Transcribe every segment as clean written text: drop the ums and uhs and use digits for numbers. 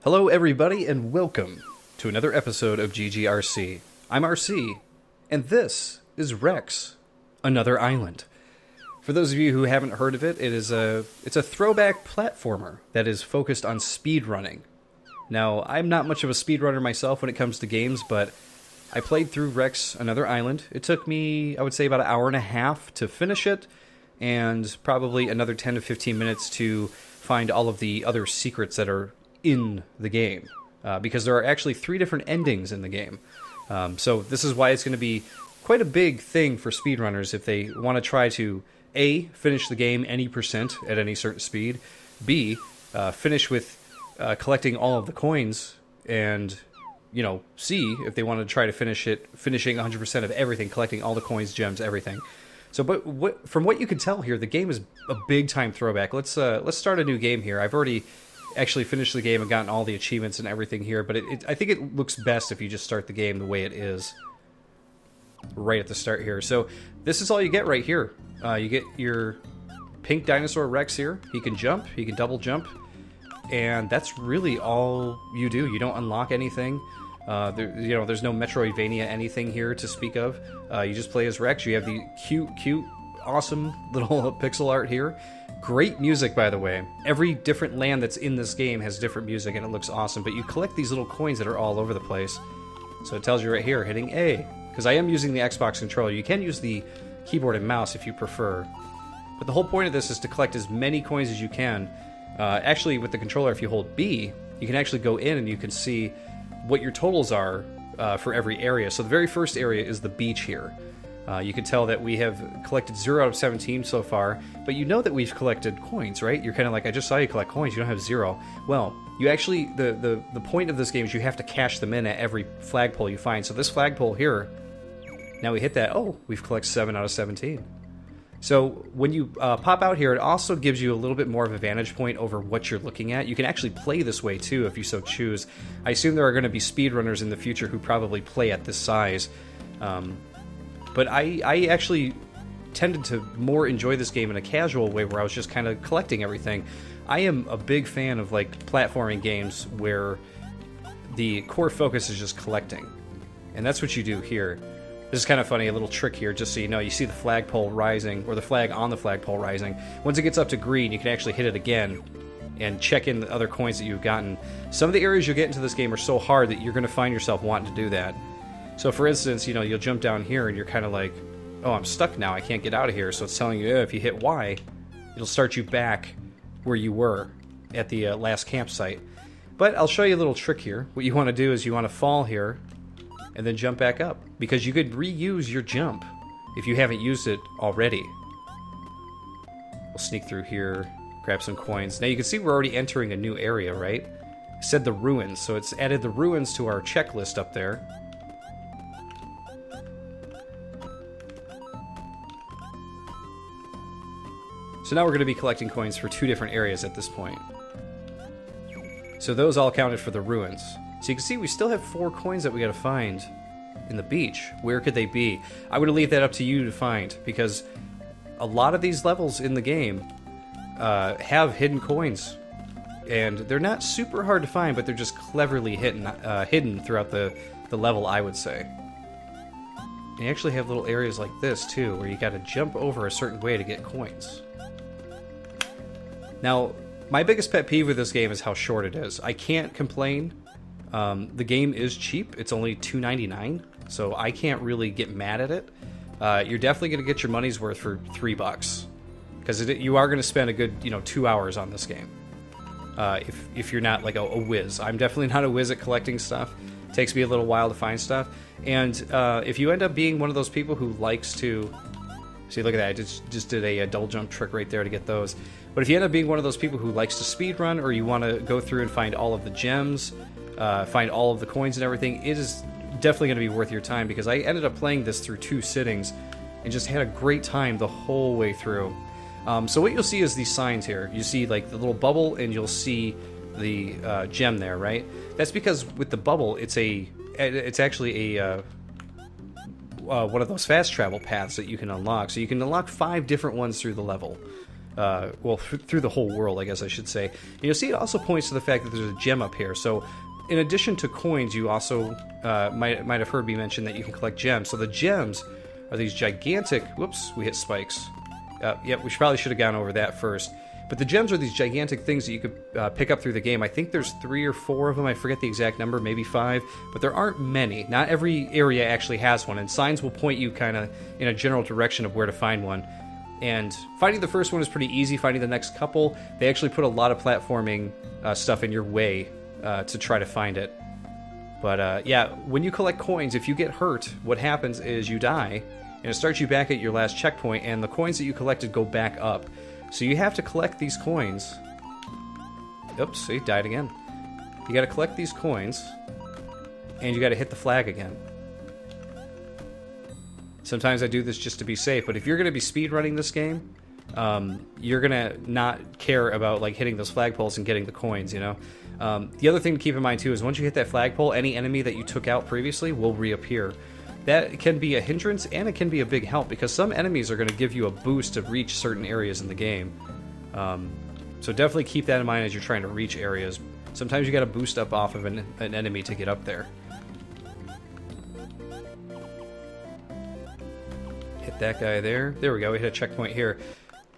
Hello everybody and welcome to another episode of ArrrCee. I'm ArrrCee, and this is Rex, Another Island. For those of you who haven't heard of it, it's a throwback platformer that is focused on speedrunning. Now, I'm not much of a speedrunner myself when it comes to games, but I played through Rex, Another Island. It took me, I would say, about an hour and a half to finish it, and probably another 10 to 15 minutes to find all of the other secrets that are in the game, because there are actually 3 different endings in the game. So this is why it's going to be quite a big thing for speedrunners if they want to try to A, finish the game any percent at any certain speed, B, finish with collecting all of the coins, and C, if they want to try to finishing 100% of everything, collecting all the coins, gems, everything. So, but from what you can tell here, the game is a big time throwback. Let's start a new game here. I've already actually finished the game and gotten all the achievements and everything here, but I think it looks best if you just start the game the way it is right at the start here. So this is all you get right here. You get your pink dinosaur Rex here. He can jump, he can double jump, and that's really all you do. You don't unlock anything. There's no Metroidvania anything here to speak of. You just play as Rex. You have the cute, awesome little pixel art here. Great music, by the way. Every different land that's in this game has different music, and it looks awesome. But you collect these little coins that are all over the place. So it tells you right here, hitting A. Because I am using the Xbox controller. You can use the keyboard and mouse if you prefer. But the whole point of this is to collect as many coins as you can. Actually, with the controller, if you hold B, you can actually go in and you can see what your totals are for every area. So the very first area is the beach here. You can tell that we have collected 0 out of 17 so far, but you know that we've collected coins, right? You're kind of like, I just saw you collect coins, you don't have 0. Well, you actually, the point of this game is you have to cash them in at every flagpole you find. So this flagpole here, now we hit that, oh, we've collected 7 out of 17. So when you pop out here, it also gives you a little bit more of a vantage point over what you're looking at. You can actually play this way too if you so choose. I assume there are going to be speedrunners in the future who probably play at this size. But I actually tended to more enjoy this game in a casual way where I was just kind of collecting everything. I am a big fan of like platforming games where the core focus is just collecting. And that's what you do here. This is kind of funny, a little trick here, just so you know. You see the flagpole rising, or the flag on the flagpole rising. Once it gets up to green, you can actually hit it again and check in the other coins that you've gotten. Some of the areas you'll get into this game are so hard that you're going to find yourself wanting to do that. So for instance, you'll jump down here and you're kind of like, oh, I'm stuck now, I can't get out of here. So it's telling you, if you hit Y, it'll start you back where you were at the last campsite. But I'll show you a little trick here. What you want to do is you want to fall here and then jump back up, because you could reuse your jump if you haven't used it already. We'll sneak through here, grab some coins. Now you can see we're already entering a new area, right? It said the ruins, so it's added the ruins to our checklist up there. So now we're going to be collecting coins for 2 different areas at this point. So those all counted for the ruins. So you can see we still have 4 coins that we got to find in the beach. Where could they be? I would leave that up to you to find, because a lot of these levels in the game have hidden coins. And they're not super hard to find, but they're just cleverly hidden throughout the level, I would say. And you actually have little areas like this too, where you got to jump over a certain way to get coins. Now, my biggest pet peeve with this game is how short it is. I can't complain. The game is cheap. It's only $2.99, so I can't really get mad at it. You're definitely going to get your money's worth for $3, because you are going to spend a good 2 hours on this game. If you're not like a whiz. I'm definitely not a whiz at collecting stuff. It takes me a little while to find stuff. And if you end up being one of those people who likes to... See, look at that. I just did a double jump trick right there to get those. But if you end up being one of those people who likes to speedrun, or you want to go through and find all of the gems, find all of the coins and everything, it is definitely going to be worth your time, because I ended up playing this through 2 sittings and just had a great time the whole way through. So what you'll see is these signs here. You see like the little bubble, and you'll see the gem there, right? That's because with the bubble, it's a it's actually a one of those fast travel paths that you can unlock. So you can unlock 5 different ones through the level. Well, through the whole world, I guess I should say. And you'll see it also points to the fact that there's a gem up here. So in addition to coins, you also might have heard me mention that you can collect gems. So the gems are these gigantic... Whoops, we hit spikes. Yep, we probably should have gone over that first. But the gems are these gigantic things that you could pick up through the game. I think there's 3 or 4 of them. I forget the exact number, maybe 5. But there aren't many. Not every area actually has one. And signs will point you kind of in a general direction of where to find one. And finding the first one is pretty easy. Finding the next couple, they actually put a lot of platforming stuff in your way to try to find it. But yeah, when you collect coins, if you get hurt, what happens is you die, and it starts you back at your last checkpoint, and the coins that you collected go back up. So you have to collect these coins. Oops, see, died again. You got to collect these coins, and you got to hit the flag again. Sometimes I do this just to be safe, but if you're going to be speedrunning this game, you're going to not care about like hitting those flagpoles and getting the coins, you know? The other thing to keep in mind too is once you hit that flagpole, any enemy that you took out previously will reappear. That can be a hindrance and it can be a big help because some enemies are going to give you a boost to reach certain areas in the game. So definitely keep that in mind as you're trying to reach areas. Sometimes you got to boost up off of an enemy to get up there. Hit that guy there. There we go. We hit a checkpoint here.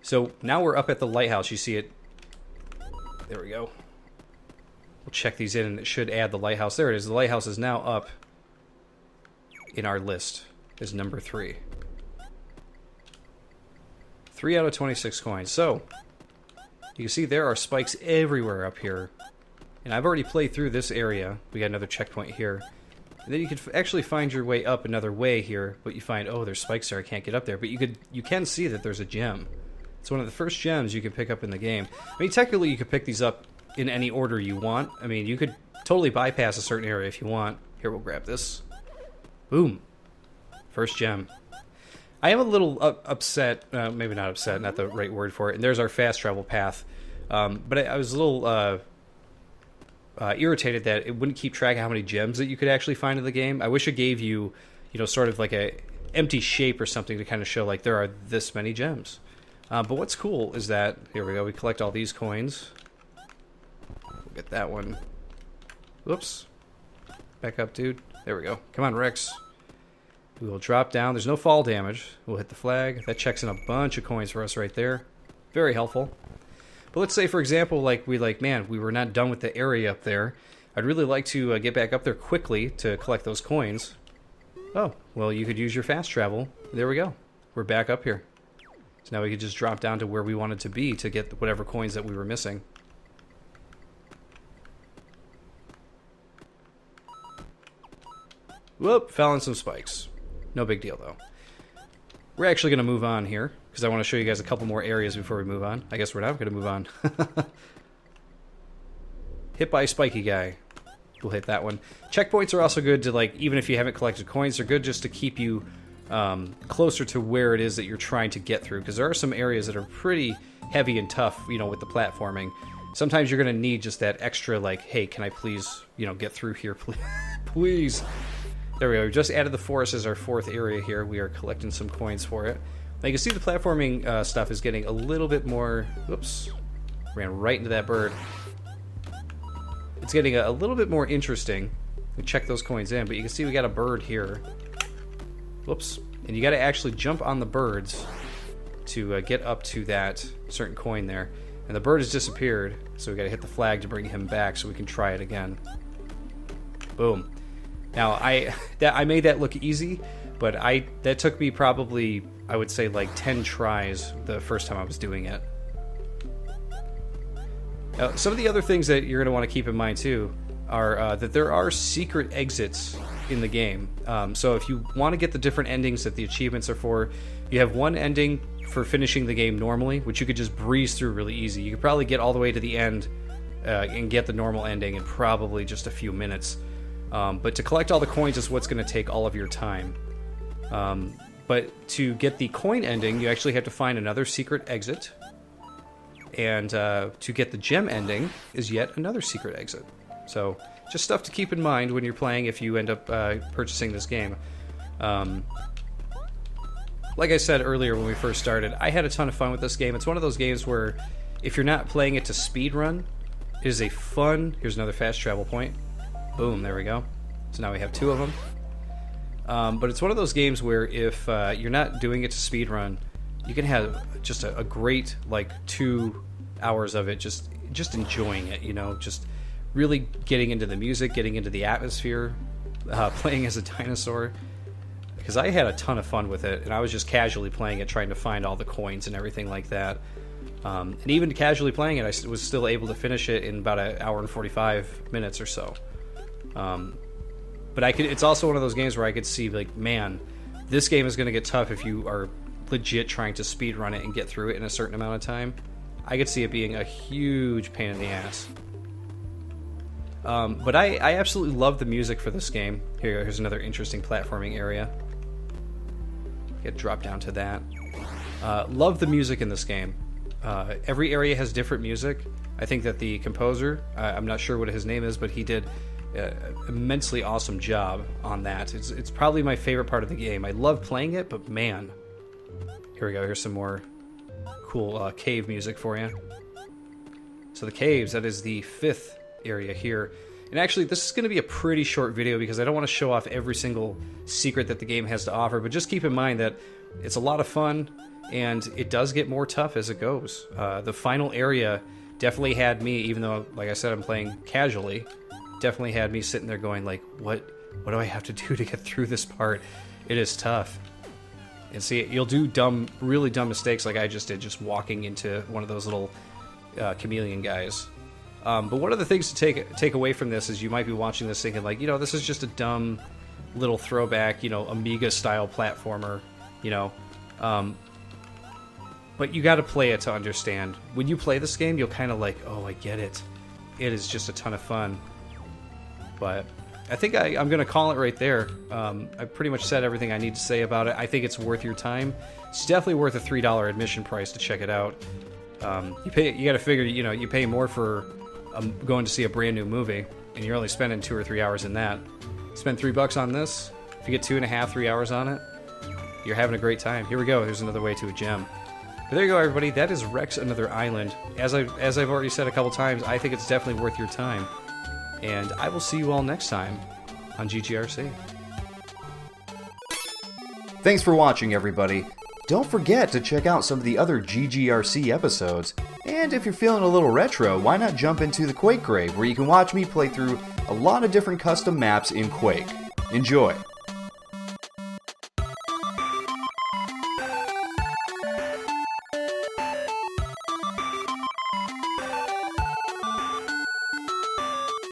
So now we're up at the lighthouse. You see it. There we go. We'll check these in and it should add the lighthouse. There it is. The lighthouse is now up in our list is number 3. 3 out of 26 coins. So you can see there are spikes everywhere up here. And I've already played through this area. We got another checkpoint here. And then you could actually find your way up another way here, but you find, oh, there's spikes there, I can't get up there. But you can see that there's a gem. It's one of the first gems you can pick up in the game. I mean, technically you could pick these up in any order you want. I mean, you could totally bypass a certain area if you want. Here, we'll grab this. Boom. First gem. I am a little upset, maybe not upset, not the right word for it. And there's our fast travel path. But I was a little irritated that it wouldn't keep track of how many gems that you could actually find in the game. I wish it gave you, you know, sort of like a empty shape or something to kind of show like there are this many gems. But what's cool is that, here we go, we collect all these coins. We'll get that one. Whoops. Back up, dude. There we go. Come on, Rex. We will drop down. There's no fall damage. We'll hit the flag. That checks in a bunch of coins for us right there. Very helpful. But let's say, for example, man, we were not done with the area up there. I'd really like to get back up there quickly to collect those coins. Oh, well, you could use your fast travel. There we go. We're back up here. So now we could just drop down to where we wanted to be to get whatever coins that we were missing. Whoop, fell on some spikes. No big deal, though. We're actually going to move on here, because I want to show you guys a couple more areas before we move on. I guess we're not going to move on. Hit by a spiky guy. We'll hit that one. Checkpoints are also good to, like, even if you haven't collected coins, they're good just to keep you closer to where it is that you're trying to get through, because there are some areas that are pretty heavy and tough, you know, with the platforming. Sometimes you're going to need just that extra, like, hey, can I please, you know, get through here, please? Please. There we go. We just added the forest as our 4th area here. We are collecting some coins for it. Now you can see the platforming stuff is getting a little bit more... Whoops. Ran right into that bird. It's getting a little bit more interesting. We check those coins in, but you can see we got a bird here. Whoops. And you got to actually jump on the birds to get up to that certain coin there. And the bird has disappeared, so we got to hit the flag to bring him back so we can try it again. Boom. Now, I made that look easy, but that took me probably, I would say, like 10 tries the first time I was doing it. Now, some of the other things that you're going to want to keep in mind, too, are that there are secret exits in the game. So if you want to get the different endings that the achievements are for, you have one ending for finishing the game normally, which you could just breeze through really easy. You could probably get all the way to the end and get the normal ending in probably just a few minutes. But to collect all the coins is what's going to take all of your time. But to get the coin ending, you actually have to find another secret exit. And to get the gem ending is yet another secret exit. So just stuff to keep in mind when you're playing if you end up purchasing this game. Like I said earlier when we first started, I had a ton of fun with this game. It's one of those games where if you're not playing it to speedrun, it is a fun... Here's another fast travel point. Boom, there we go. So now we have 2 of them. But it's one of those games where if you're not doing it to speedrun, you can have just a great, like, 2 hours of it just enjoying it, you know, just really getting into the music, getting into the atmosphere, playing as a dinosaur. Because I had a ton of fun with it, and I was just casually playing it, trying to find all the coins and everything like that. And even casually playing it, I was still able to finish it in about an hour and 45 minutes or so. But it's also one of those games where I could see, like, man, this game is going to get tough if you are legit trying to speedrun it and get through it in a certain amount of time. I could see it being a huge pain in the ass. But I absolutely love the music for this game. Here's another interesting platforming area. Get dropped down to that. Love the music in this game. Every area has different music. I think that the composer, I'm not sure what his name is, but he did an immensely awesome job on that. It's probably my favorite part of the game. I love playing it, but man. Here we go. Here's some more cool cave music for you. So the caves, that is the 5th area here. And actually, this is going to be a pretty short video because I don't want to show off every single secret that the game has to offer, but just keep in mind that it's a lot of fun, and it does get more tough as it goes. The final area definitely had me, even though, like I said, I'm playing casually, definitely had me sitting there going, like, what do I have to do to get through this part? It is tough. And see, you'll do really dumb mistakes like I just did, just walking into one of those little chameleon guys. But one of the things to take away from this is you might be watching this thinking, like, you know, this is just a dumb little throwback, you know, Amiga-style platformer, you know. But you got to play it to understand. When you play this game, you'll kind of like, oh, I get it. It is just a ton of fun. But I think I'm going to call it right there. I pretty much said everything I need to say about it. I think it's worth your time. It's definitely worth a $3 admission price to check it out. You got to figure, you know, you pay more for going to see a brand new movie, and you're only spending 2 or 3 hours in that. Spend $3 on this. If you get 2.5, 3 hours on it, you're having a great time. Here we go. There's another way to a gem. But there you go, everybody. That is ArrrCee Another Island. As I've already said a couple times, I think it's definitely worth your time. And I will see you all next time on GGRC. Thanks for watching, everybody. Don't forget to check out some of the other GGRC episodes. And if you're feeling a little retro, why not jump into the Quake Grave, where you can watch me play through a lot of different custom maps in Quake. Enjoy!